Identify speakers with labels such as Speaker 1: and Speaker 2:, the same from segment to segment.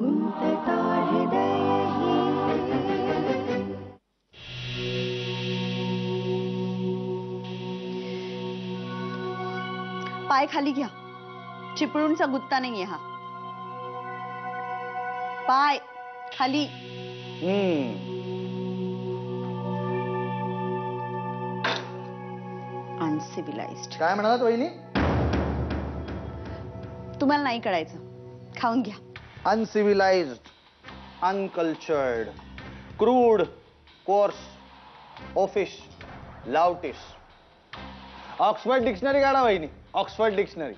Speaker 1: गुंतता हृदय ही. पाय खाली घ्या. चिपळूणचा गुत्ता नाहीये हा. पाय खाली. अनसिव्हिलाइज्ड.
Speaker 2: काय म्हणालात वहिनी?
Speaker 1: तुम्हाला नाही कळायचं, खाऊन घ्या.
Speaker 2: Uncivilised, uncultured, crude, coarse, oafish, loutish. Oxford dictionary काढा वहिनी, ऑक्सफर्ड डिक्शनरी.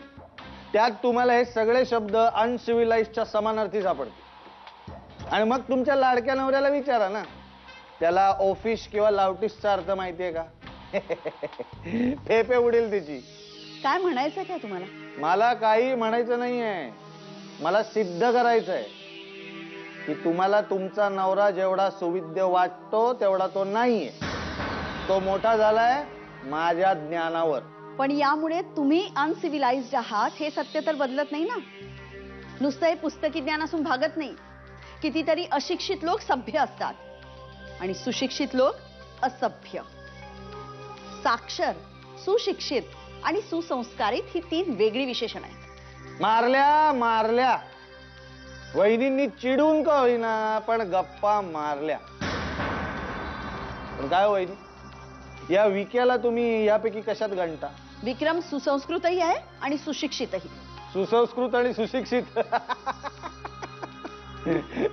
Speaker 2: त्यात तुम्हाला हे सगळे शब्द अनसिव्हिलाइज्डच्या समानार्थी सापडतील. आणि मग तुमच्या लाडक्या नवऱ्याला विचारा ना, त्याला ऑफिश किंवा लाउटिशचा अर्थ माहितीये का? फेफे उडेल त्याची.
Speaker 1: काय म्हणायचं काय तुम्हाला?
Speaker 2: मला काही म्हणायचं नाहीये, मला सिद्ध करायचंय की तुम्हाला तुमचा नवरा जेवढा सुविद्य वाटतो तेवढा तो नाहीये. तो मोठा झालाय माझ्या ज्ञानावर.
Speaker 1: पण यामुळे तुम्ही अनसिव्हिलाइज्ड आहात हे सत्य तर बदलत नाही ना. नुसतं हे पुस्तकी ज्ञान असून भागत नाही. कितीतरी अशिक्षित लोक सभ्य असतात आणि सुशिक्षित लोक असभ्य. साक्षर, सुशिक्षित आणि सुसंस्कारित ही 3 वेगळी विशेषण आहेत.
Speaker 2: मारल्या मारल्या वहिनींनी चिडून का होईना पण गप्पा मारल्या. पण काय वहिनी, या विक्याला तुम्ही यापैकी कशात गणता?
Speaker 1: विक्रम सुसंस्कृतही आहे आणि सुशिक्षितही.
Speaker 2: सुसंस्कृत आणि सुशिक्षित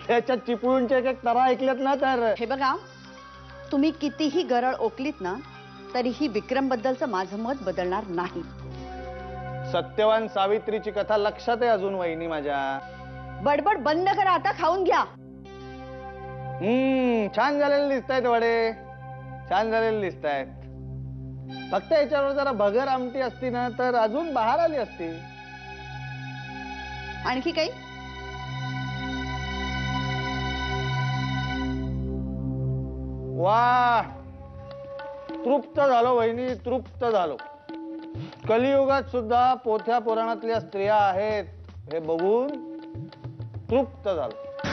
Speaker 2: त्याच्यात चिपळूणचे एक तरा ऐकल्यात ना तर.
Speaker 1: हे बघा, तुम्ही कितीही गरळ ओकलीत ना तरीही विक्रम बद्दलचं माझं मत बदलणार नाही.
Speaker 2: सत्यवान सावित्रीची कथा लक्षात आहे अजून वहिनी माझ्या.
Speaker 1: बडबड बंद करा, आता खाऊन घ्या.
Speaker 2: छान झालेले दिसतायत वडे, छान झालेले दिसतायत. फक्त याच्यावर जरा भगर आमटी असती ना तर अजून बाहेर आली असती.
Speaker 1: आणखी काही?
Speaker 2: वा, तृप्त झालो वहिनी, तृप्त झालो. कलियुगात सुद्धा पोथ्या पुराणातल्या स्त्रिया आहेत हे बघून तृप्त झालो.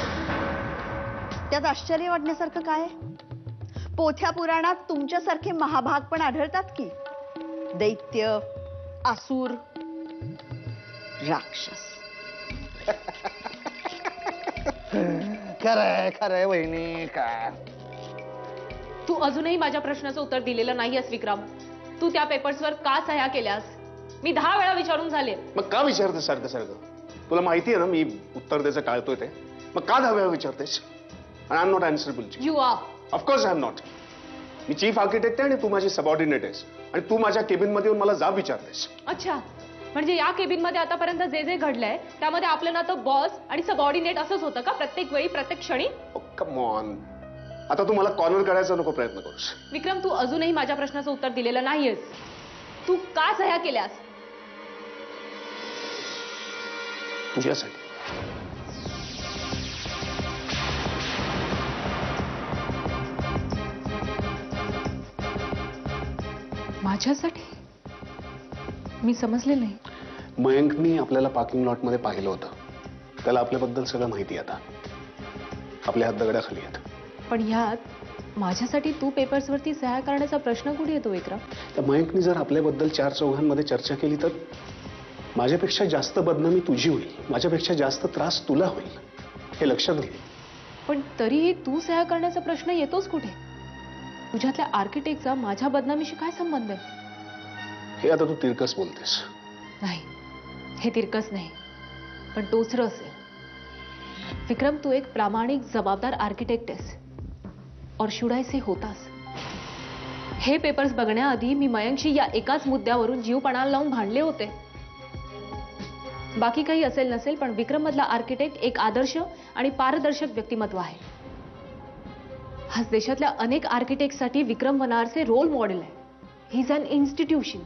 Speaker 1: त्यात आश्चर्य वाटण्यासारखं काय आहे? पोथ्या पुराणात तुमच्यासारखे महाभाग पण आढळतात की. दैत्य, आसूर, राक्षस.
Speaker 2: खरंय खरंय वहिनी. काय
Speaker 3: तू अजूनही माझ्या प्रश्नाचं उत्तर दिलेलं नाहीयेस विक्रम. तू त्या पेपर्सवर का सह्या केल्यास? मी 10 वेळा विचारून झाले.
Speaker 4: मग का विचारतेस सारखं सारखं? तुला माहिती आहे ना मी उत्तर द्यायचं टाळतोय ते. मग का 10 वेळा विचारतेस? आणि I am not answerable.
Speaker 3: You are.
Speaker 4: Of course I am not. मी चीफ आर्किटेक्ट आहे आणि तू माझी सबऑर्डिनेट आहेस. आणि तू माझ्या केबिन मध्ये येऊन मला जाब विचारतेस.
Speaker 3: अच्छा, म्हणजे या केबिन मध्ये आतापर्यंत जे जे घडलंय त्यामध्ये आपलं नातं बॉस आणि सबऑर्डिनेट असंच होतं का प्रत्येक वेळी, प्रत्येक क्षणी?
Speaker 4: कम ऑन, आता तू मला कॉर्नर करायचा नको प्रयत्न करूस.
Speaker 3: विक्रम, तू अजूनही माझ्या प्रश्नाचं उत्तर दिलेलं नाहीयेस. तू का सह्या केल्यास?
Speaker 4: तुझ्यासाठी.
Speaker 3: माझ्यासाठी? मी समजले नाही.
Speaker 4: मयंकनी आपल्याला पार्किंग लॉट मध्ये पाहिलं होतं. त्याला आपल्याबद्दल सगळं माहिती आता. आपल्या हात दगडाखाली आहेत.
Speaker 3: पण ह्यात माझ्यासाठी तू पेपर्सवरती सह्या करण्याचा प्रश्न कुठे येतो विक्रम?
Speaker 4: तर मयंकनी जर आपल्याबद्दल 4 चौघांमध्ये चर्चा केली तर माझ्यापेक्षा जास्त बदनामी तुझी होईल, माझ्यापेक्षा जास्त त्रास तुला होईल, हे लक्षात घे.
Speaker 3: पण तरीही तू सह्या करण्याचा प्रश्न येतोच कुठे? तुझ्यातल्या आर्किटेक्टचा माझ्या बदनामीशी काय संबंध आहे?
Speaker 4: हे आता तू तिरकस बोलतेस.
Speaker 3: नाही, हे तिरकस नाही, पण टोचरं असेल. विक्रम, तू एक प्रामाणिक जबाबदार आर्किटेक्ट आहेस, और शुड आय से होतास. हे पेपर्स बघण्याआधी मी मयंकशी या एकाच मुद्द्यावरून जीव पणाला लावून भांडले होते. बाकी काही असेल नसेल, पण विक्रम मधला आर्किटेक्ट एक आदर्श आणि पारदर्शक व्यक्तिमत्व आहे. आज देशातल्या अनेक आर्किटेक्टसाठी विक्रम वनारचे रोल मॉडेल आहे. He is an institution.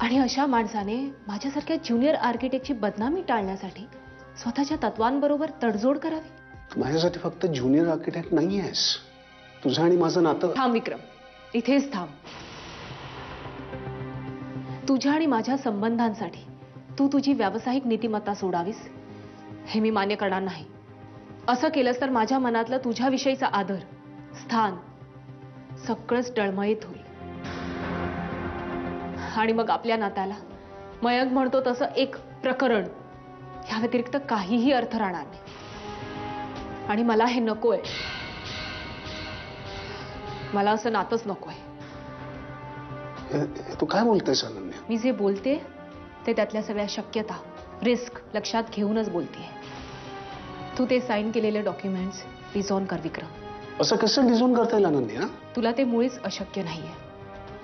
Speaker 3: आणि अशा माणसाने माझ्यासारख्या ज्युनियर आर्किटेक्टची बदनामी टाळण्यासाठी स्वतःच्या तत्वांबरोबर तडजोड करावी.
Speaker 4: माझ्यासाठी फक्त ज्युनियर आर्किटेक्ट नाही आहेस. तुझं आणि माझं नातं.
Speaker 3: थांब विक्रम, इथेच थांब. तुझ्या आणि माझ्या संबंधांसाठी तू तुझी व्यावसायिक नीतिमत्ता सोडावीस हे मी मान्य करणार नाही. असं केलंस तर माझ्या मनातलं तुझ्याविषयीचा आदर, स्थान सगळंच डळमळीत होईल. आणि मग आपल्या नात्याला मयंक म्हणतो तसं एक प्रकरण, या व्यतिरिक्त काहीही अर्थ राहणार नाही. आणि मला हे नकोय. मला असं नातंच नकोय.
Speaker 4: हे तू काय बोलतेस अनन्या?
Speaker 3: मी जे बोलते ते त्यातल्या सगळ्या शक्यता, रिस्क लक्षात घेऊनच बोलतेय. तू ते साईन केलेले डॉक्युमेंट्स डिसऑन कर विक्रम.
Speaker 4: असं कसं डिझोन करता येईल अनन्या?
Speaker 3: तुला ते मुळीच अशक्य नाहीये.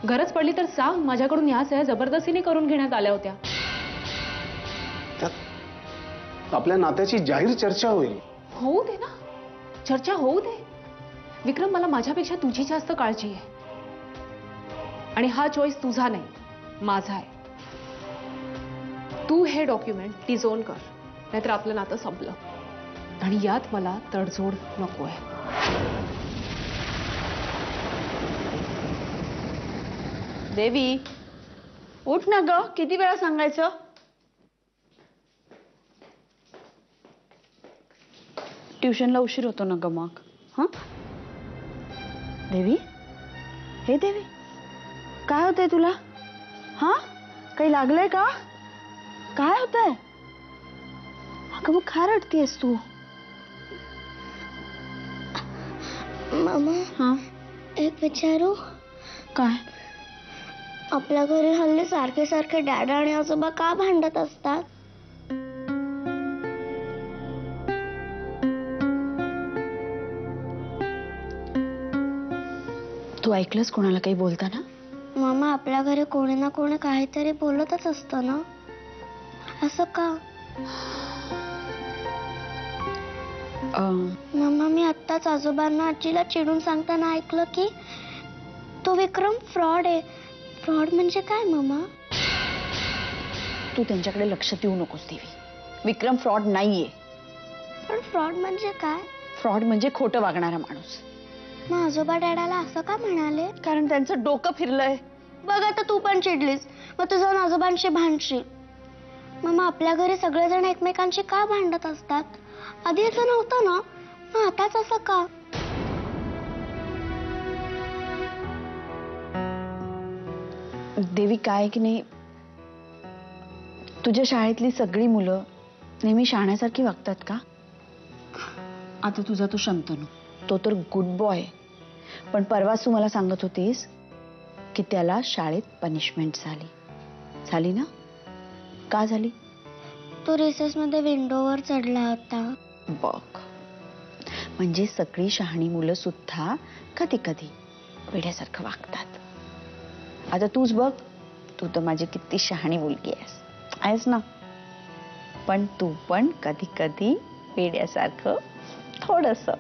Speaker 3: गरज पडली तर सांग, माझ्याकडून ह्या सह्या जबरदस्तीने करून घेण्यात आल्या होत्या.
Speaker 4: त्यात आपल्या नात्याची जाहीर चर्चा होईल.
Speaker 3: होऊ दे ना, चर्चा होऊ दे. विक्रम, मला माझ्यापेक्षा तुझी जास्त काळजी आहे. आणि हा चॉईस तुझा नाही, माझा आहे. तू हे डॉक्युमेंट डिसऑन कर, नाहीतर आपलं नातं संपलं. आणि यात मला तडजोड नको आहे.
Speaker 1: देवी, उठ ना ग, किती वेळा सांगायचं. ट्युशनला उशीर होतो ना ग मग. हा देवी, हे देवी, काय होतंय तुला? हा, काही लागलंय का? काय होतंय? अगं मग काय रडतीयस तू?
Speaker 5: मामा,
Speaker 1: हा,
Speaker 5: एक विचारू?
Speaker 1: काय?
Speaker 5: आपल्या घरी हल्ली सारखे सारखे डॅडा आणि आजोबा का भांडत असतात?
Speaker 1: तू ऐकलंस कोणाला काही बोलताना?
Speaker 5: मामा, आपल्या घरी कोणी ना कोणी काहीतरी बोलतच असतं ना, असं का? मामा, मी आत्ताच आजोबांना आजीला चिडून सांगताना ऐकलं की तो विक्रम फ्रॉड आहे. फ्रॉड म्हणजे काय मामा?
Speaker 1: तू त्यांच्याकडे लक्ष देऊ नकोस देवी. विक्रम फ्रॉड नाहीये.
Speaker 5: पण फ्रॉड म्हणजे काय?
Speaker 1: फ्रॉड म्हणजे खोटं वागणारा माणूस.
Speaker 5: मग आजोबा डॅडाला असं का म्हणाले?
Speaker 1: कारण त्यांचं डोकं फिरलंय.
Speaker 5: बघ, आता तू पण चिडलीस, मग तू जाऊन आजोबांशी भांडशील. मामा, आपल्या घरी सगळेजण एकमेकांशी का भांडत असतात? आधी असं नव्हतं ना, मग आताच असं का?
Speaker 1: देवी, काय की नाही, तुझ्या शाळेतली सगळी मुलं नेहमी शहाण्यासारखी वागतात का? आता तुझा तो शंतनू, तो तर गुड बॉय. पण परवाच तू मला सांगत होतीस की त्याला शाळेत पनिशमेंट झाली ना? का झाली?
Speaker 5: तो रिसेसमध्ये विंडोवर चढला होता.
Speaker 1: बघ, म्हणजे सगळी शहाणी मुलं सुद्धा कधी कधी वेड्यासारखं वागतात. आता तूच बघ, तू तर माझी किती शहाणी मुलगी आहेस ना, पण तू पण कधी कधी वेड्यासारखं थोडंसं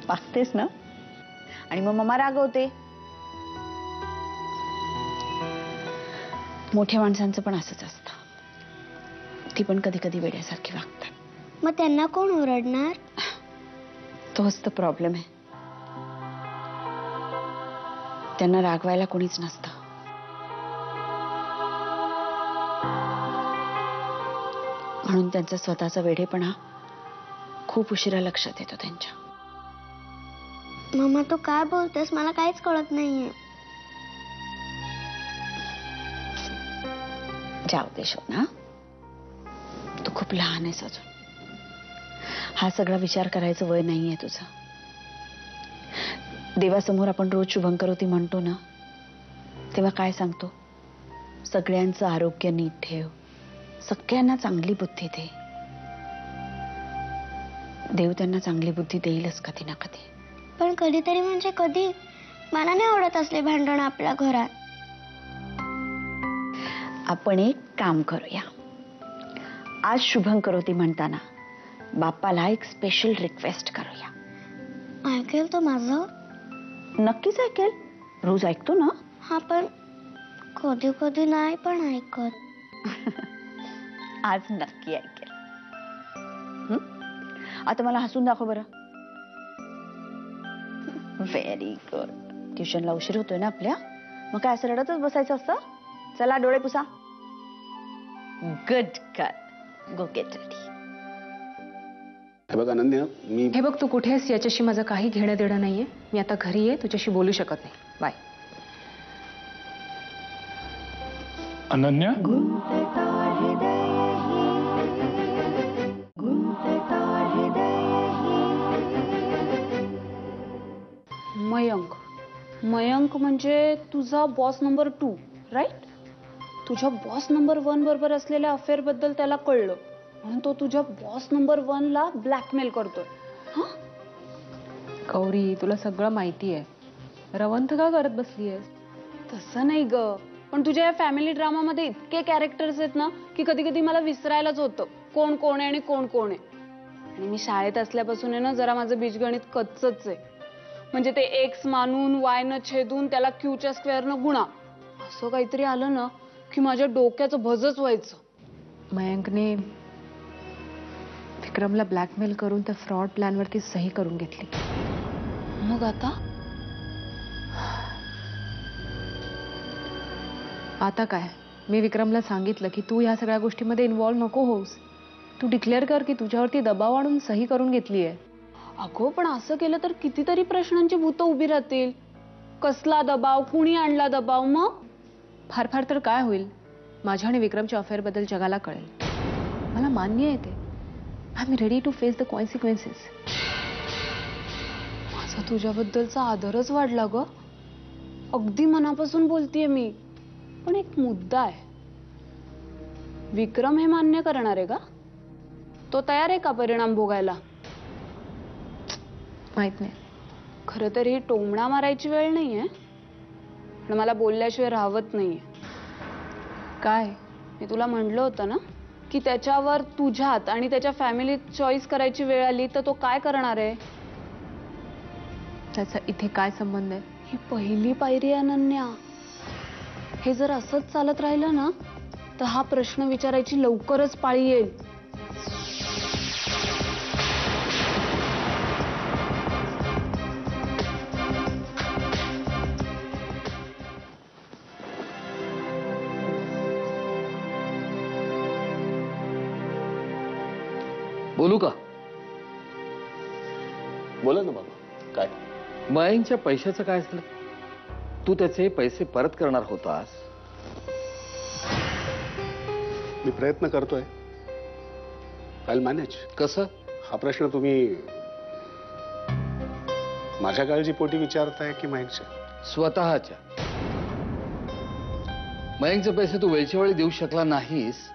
Speaker 1: वागतेस ना. आणि मग मम्मा रागवते. मोठ्या माणसांचं पण असंच असतं, ती पण कधी कधी वेड्यासारखी वागतात.
Speaker 5: मग त्यांना कोण ओरडणार?
Speaker 1: तोच तर प्रॉब्लेम आहे. त्यांना रागवायला कोणीच नसतं. म्हणून त्यांचा स्वतःचा वेडेपणा खूप उशिरा लक्षात येतो त्यांच्या.
Speaker 5: मामा, तू काय बोलतेस? मला काहीच कळत नाहीये.
Speaker 1: जाऊ दे शोना, तू खूप लहान आहेस अजून. हा सगळा विचार करायचं वय नाहीये तुझं. देवासमोर आपण रोज शुभंकरोती म्हणतो ना, तेव्हा काय सांगतो? सगळ्यांचं आरोग्य नीट ठेव, सगळ्यांना चांगली बुद्धी दे. देव त्यांना चांगली बुद्धी देईलच कधी ना कधी.
Speaker 5: पण कधीतरी म्हणजे कधी? मला नाही आवडत असले भांडण आपल्या घरात.
Speaker 1: आपण एक काम करूया. आज शुभंकरोती म्हणताना बाप्पाला एक स्पेशल रिक्वेस्ट करूया.
Speaker 5: ऐकेल तो माझं?
Speaker 1: नक्कीच ऐकेल. रोज ऐकतो ना.
Speaker 5: हा, पण कधी कधी नाही पण ऐकत.
Speaker 1: आज नक्की ऐकेल. आता मला हसून दाखव बरं. Very good. ट्युशनला उशीर होतोय ना आपल्या, मग काय असं रडतच बसायचं असतं? चला डोळे पुसा. गुड गर्ल, गो गेट रेडी.
Speaker 4: हे बघ अनन्या, मी
Speaker 3: हे बघ, तू कुठे आहेस याच्याशी माझं काही घेणं देणं नाहीये. मी आता घरी आहे, तुझ्याशी बोलू शकत नाही. बाय.
Speaker 6: अनन्या,
Speaker 7: मयंक. मयंक म्हणजे तुझा बॉस नंबर 2, राईट? तुझ्या बॉस नंबर 1 बरोबर असलेल्या अफेअर बद्दल त्याला कळलं म्हणून तो तुझ्या बॉस नंबर 1 ला ब्लॅकमेल करतोय. हा?
Speaker 3: गौरी, तुला सगळं माहिती आहे. रवंथ का करत बसलीयस?
Speaker 7: तसं नाही ग, पण तुझ्या या फॅमिली ड्रामामध्ये इतके कॅरेक्टर्स आहेत ना की कधी कधी मला विसरायलाच होतं कोण कोण आहे आणि कोण कोण आहे. आणि मी शाळेत असल्यापासून आहे ना जरा माझं बीजगणित कच्चच आहे. म्हणजे ते एक्स मानून वाय न छेदून त्याला क्यूच्या स्क्वेअरनं गुणा असं काहीतरी आलं ना की माझ्या डोक्याचं भजच व्हायचं.
Speaker 3: मयंकने विक्रमला ब्लॅकमेल करून त्या फ्रॉड प्लॅनवरती सही करून घेतली.
Speaker 7: मग
Speaker 3: आता काय? मी विक्रमला सांगितलं की तू ह्या सगळ्या गोष्टीमध्ये इन्व्हॉल्व्ह नको होऊस. तू डिक्लेअर कर की तुझ्यावरती दबाव आणून सही करून घेतली आहे.
Speaker 7: अगो पण असं केलं तर कितीतरी प्रश्नांची भूतं उभी राहतील. कसला दबाव, कुणी आणला दबाव? मग
Speaker 3: फार फार तर काय होईल, माझ्या आणि विक्रमच्या अफेअर बद्दल जगाला कळेल. मला मान्य आहे ते. I am ready to face the consequences.
Speaker 7: माझा तुझ्याबद्दलचा आदरच वाढला ग. अगदी मनापासून बोलतेय मी. पण एक मुद्दा आहे. विक्रम हे मान्य करणार आहे का? तो तयार आहे का परिणाम भोगायला?
Speaker 3: माहित नाही.
Speaker 7: खरं तर ही टोमणा मारायची वेळ नाहीये, पण मला बोलल्याशिवाय राहवत नाहीये.
Speaker 3: काय?
Speaker 7: मी तुला म्हणलं होतं ना की त्याच्यावर तुझ्यात आणि त्याच्या फॅमिलीत चॉईस करायची वेळ आली तर तो काय करणार आहे?
Speaker 3: त्याचा इथे काय संबंध आहे?
Speaker 7: ही पहिली पायरी आहे अनन्या. हे जर असंच चालत राहिलं ना तर हा प्रश्न विचारायची लवकरच पाळी येईल.
Speaker 8: बोलू का?
Speaker 4: बोला ना बाबा. काय?
Speaker 8: मयंकच्या पैशाचं काय झालं? तू त्याचे पैसे परत करणार होतास.
Speaker 4: मी प्रयत्न करतोय. I will manage.
Speaker 8: कसं?
Speaker 4: हा प्रश्न तुम्ही माझ्या काळजीपोटी विचारताय की मयंकच्या?
Speaker 8: स्वतःच्या. मयंकचे पैसे तू वेळच्या वेळी देऊ शकला नाहीस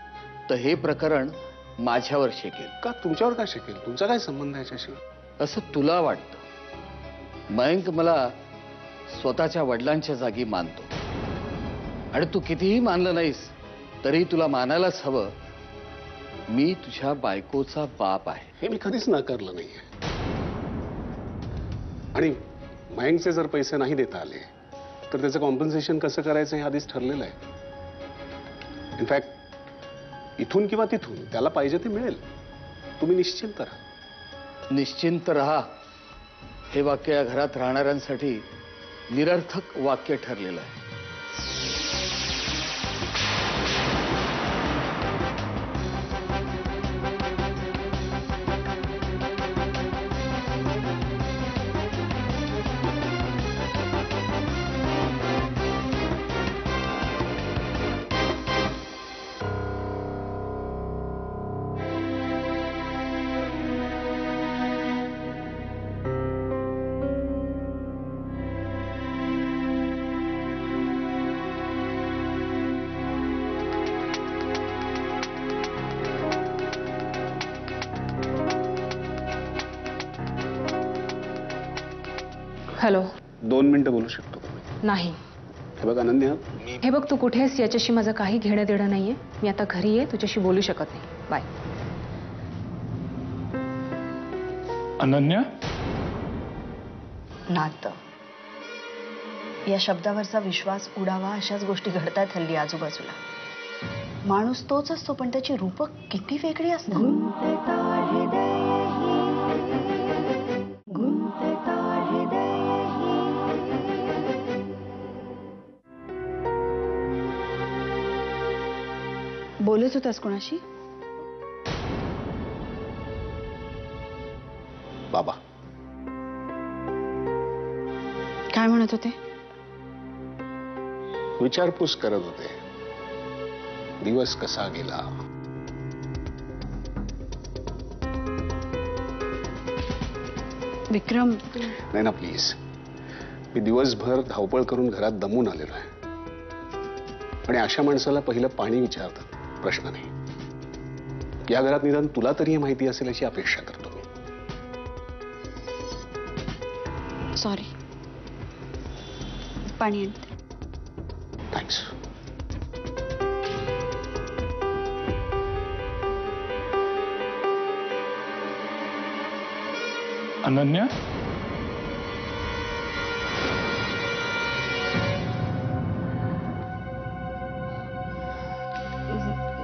Speaker 8: तर हे प्रकरण माझ्यावर शेकेल.
Speaker 4: का तुमच्यावर काय शकेल? तुमचा काय संबंध आहे याच्याशी?
Speaker 8: असं तुला वाटतं. मयंक मला स्वतःच्या वडिलांच्या जागी मानतो आणि तू कितीही मानलं नाहीस तरी तुला मानायलाच हवं. मी तुझ्या बायकोचा बाप आहे.
Speaker 4: हे मी कधीच नाकारलं नाहीये. आणि मयंकचे जर पैसे नाही देता आले तर त्याचं कॉम्पन्सेशन कसं करायचं हे आधीच ठरलेलं आहे. इनफॅक्ट इथून किंवा तिथून त्याला पाहिजे ते मिळेल. तुम्ही निश्चिंत राहा.
Speaker 8: निश्चिंत रहा हे वाक्य या घरात राहणाऱ्यांसाठी निरर्थक वाक्य ठरलेलं आहे.
Speaker 3: हॅलो.
Speaker 4: 2 मिनिटं बोलू शकतो का?
Speaker 3: नाही.
Speaker 4: हे बघ अनन्या,
Speaker 3: हे बघ, तू कुठे आहेस याच्याशी माझं काही घेणं देणं नाहीये. मी आता घरी आहे, तुझ्याशी बोलू शकत नाही. बाय.
Speaker 6: अनन्या,
Speaker 1: नातं या शब्दावरचा विश्वास उडावा अशाच गोष्टी घडतात हल्ली आजूबाजूला. माणूस तोच असतो पण त्याची रूपं किती वेगळी असतात. बोलत होतास कोणाशी?
Speaker 4: बाबा.
Speaker 7: काय म्हणत होते?
Speaker 4: विचारपूस करत होते. दिवस कसा गेला.
Speaker 7: विक्रम,
Speaker 4: नाही ना प्लीज. मी दिवसभर धावपळ करून घरात दमून आलेलो आहे आणि अशा माणसाला पहिलं पाणी विचारतात, प्रश्न नाही. या घरात निदान तुला तरी हे माहिती असेल अशी अपेक्षा करतो मी.
Speaker 7: सॉरी. पाणी आणते.
Speaker 4: थँक्स.
Speaker 6: अनन्या,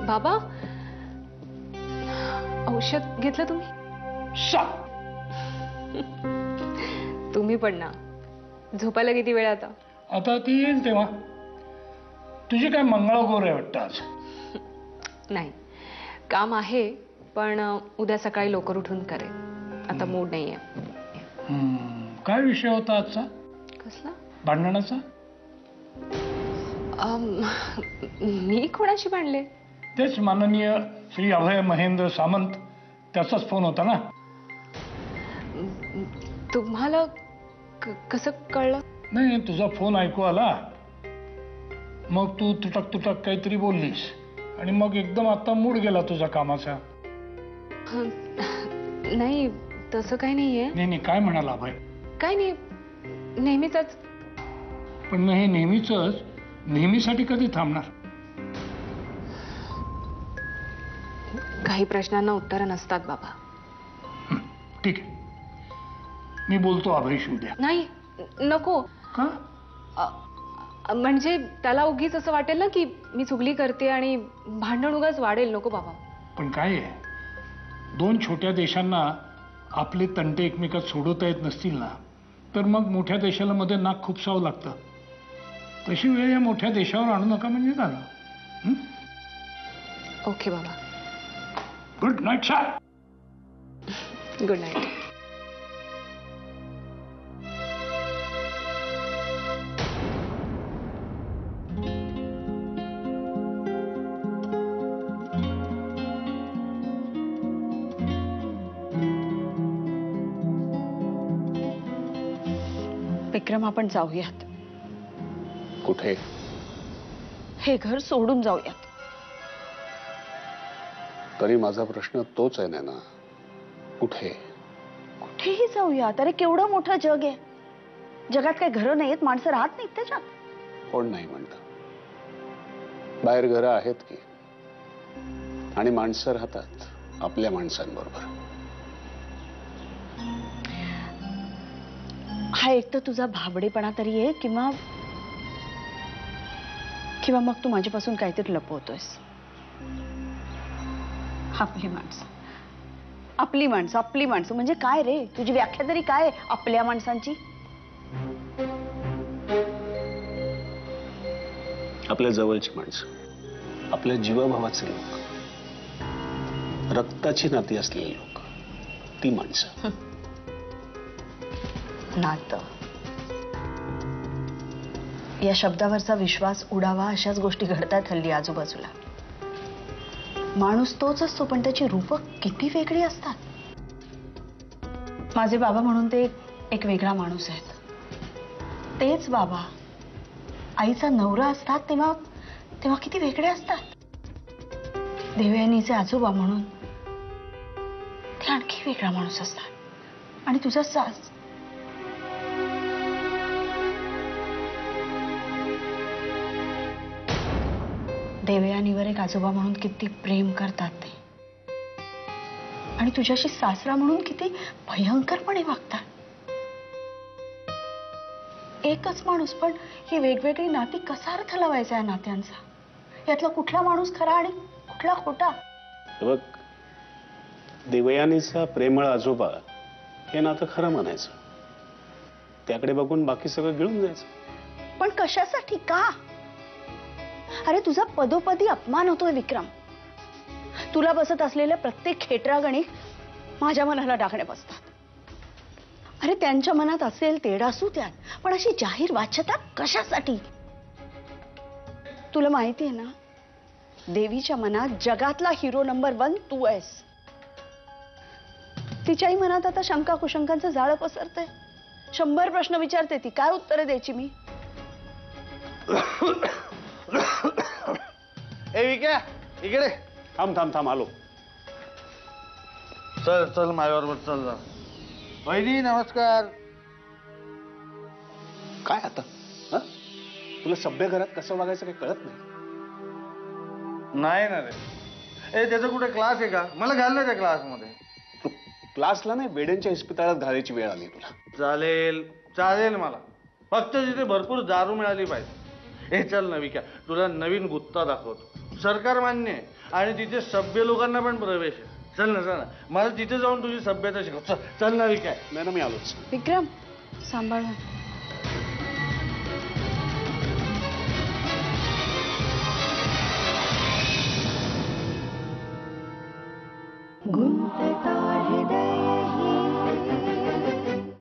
Speaker 3: बाबा, औषध घेतलं तुम्ही?
Speaker 6: सा
Speaker 3: तुम्ही पण ना. झोपायला किती वेळ आता?
Speaker 6: आता ती येईल तेव्हा. तुझी काय मंगळागौर आहे वाटतं आज.
Speaker 3: नाही, काम आहे पण उद्या सकाळी लवकर उठून करेन. आता मूड नाहीये.
Speaker 6: काय विषय होता आजचा
Speaker 3: कसला?
Speaker 6: भांडणाचा?
Speaker 3: मी कोणाशी भांडले?
Speaker 6: तेच माननीय श्री अभय महेंद्र सामंत, त्याचाच फोन होता ना.
Speaker 3: तुम्हाला कसं कळलं?
Speaker 6: नाही, तुझा फोन ऐकू आला, मग तू तुटक तुटक काहीतरी बोललीस आणि मग एकदम आता मूड गेला तुझा कामाचा.
Speaker 3: नाही, तसं काही नाहीये.
Speaker 6: नाही, काय म्हणाला अभय?
Speaker 3: काही नाही, नेहमीच.
Speaker 6: पण हे नेहमीच नेहमीसाठी कधी थांबणार?
Speaker 3: काही प्रश्नांना उत्तरं नसतात बाबा.
Speaker 6: ठीक आहे, मी बोलतो अभयशी उद्या.
Speaker 3: नाही, नको.
Speaker 6: का?
Speaker 3: म्हणजे त्याला उगीच असं वाटेल ना की मी चुगली करते आणि भांडण उगाच वाढेल. नको बाबा.
Speaker 6: पण काय आहे, दोन छोट्या देशांना आपले तंटे एकमेकात सोडवता येत नसतील ना, तर मग मोठ्या देशाला मध्ये नाक खुपसावं लागतं. तशी वेळ या मोठ्या देशावर आणू नका म्हणजे झालं.
Speaker 3: ओके बाबा.
Speaker 6: Good night sir.
Speaker 3: Good night.
Speaker 1: Vikram, आपण जाऊयात.
Speaker 4: कुठे?
Speaker 1: हे घर सोडून जाऊयात.
Speaker 4: तरी माझा प्रश्न तोच आहे ना. कुठे?
Speaker 1: कुठेही जाऊयात. अरे केवढं मोठं जग आहे. जगात काही घरं नाहीत, माणसं राहत नाहीत त्याच्यात.
Speaker 4: कोण नाही म्हणतं. बाहेर घरं आहेत की, आणि माणसं राहतात आपल्या माणसांबरोबर.
Speaker 1: हा एक तर तुझा भाबडेपणा तरी आहे, किंवा मग तू माझ्यापासून काहीतरी लपवतोयस. आपली माणसं, आपली माणसं, आपली माणसं म्हणजे काय रे? तुझी व्याख्या तरी काय आपल्या माणसांची?
Speaker 4: आपल्या जवळची माणसं, आपल्या जीवाभावाचे लोक, रक्ताची नाती असलेली लोक, ती माणसं.
Speaker 1: नातं या शब्दावरचा विश्वास उडावा अशाच गोष्टी घडतात हल्ली आजूबाजूला. माणूस तोच असतो, पण त्याची रूपं किती वेगळी असतात. माझे बाबा म्हणून ते एक वेगळा माणूस आहेत. तेच बाबा आईचा नवरा असतात तेव्हा किती वेगळे असतात. देवयानीचे आजोबा म्हणून ते आणखी वेगळा माणूस असतात. आणि तुझा सास, देवयानीवर एक आजोबा म्हणून किती प्रेम करतात ते, आणि तुझ्याशी सासरा म्हणून किती भयंकरपणे वागतात. एकच माणूस, पण ही वेगवेगळी नाती. कसा अर्थ लावायचा या नात्यांचा? यातला कुठला माणूस खरा आणि कुठला खोटा?
Speaker 4: बघ, देवयानीचा प्रेमळ आजोबा हे नातं खरं म्हणायचं. त्याकडे बघून बाकी सगळं गिळून जायचं.
Speaker 1: पण कशासाठी? का? अरे तुझा पदोपदी अपमान होतोय विक्रम. तुला बसत असलेल्या प्रत्येक खेटरागणिक माझ्या मनाला डागणे बसतात. अरे त्यांच्या मनात असेल तेढ असू त्यात, पण अशी जाहीर वाच्यता कशासाठी? तुला माहिती आहे ना, देवीच्या मनात जगातला हिरो नंबर 1 तू आहेस. तिच्याही मनात आता शंका कुशंकांचं जाळं पसरतंय. 100 प्रश्न विचारते ती, काय उत्तरं द्यायची मी?
Speaker 2: ए विक्या, इकडे
Speaker 4: थांब थांब थांब, आलो.
Speaker 2: चल चल माझ्याबरोबर चल जा. वहिनी नमस्कार.
Speaker 4: काय आता? हं? तुला सभ्य घरात कसं वागायचं काही कळत नाही?
Speaker 2: नाही ना रे. ए त्याचा कुठे क्लास आहे का? मला घाल ना त्या क्लासमध्ये.
Speaker 4: क्लासला नाही, बेड्यांच्या इस्पितळात घालायची वेळ आली तुला.
Speaker 2: चालेल चालेल मला, फक्त तिथे भरपूर दारू मिळाली पाहिजे. हे चल ना विक्या, तुला नवीन गुत्ता दाखवतो. सरकार मान्य आहे आणि तिथे सभ्य लोकांना पण प्रवेश आहे. चल ना चल ना, मला तिथे जाऊन तुझी सभ्यता शिकव. चल ना विक्या.
Speaker 4: नाही ना, मी आलोच.
Speaker 7: विक्रम सांभाळ.
Speaker 1: गुंतता हृदय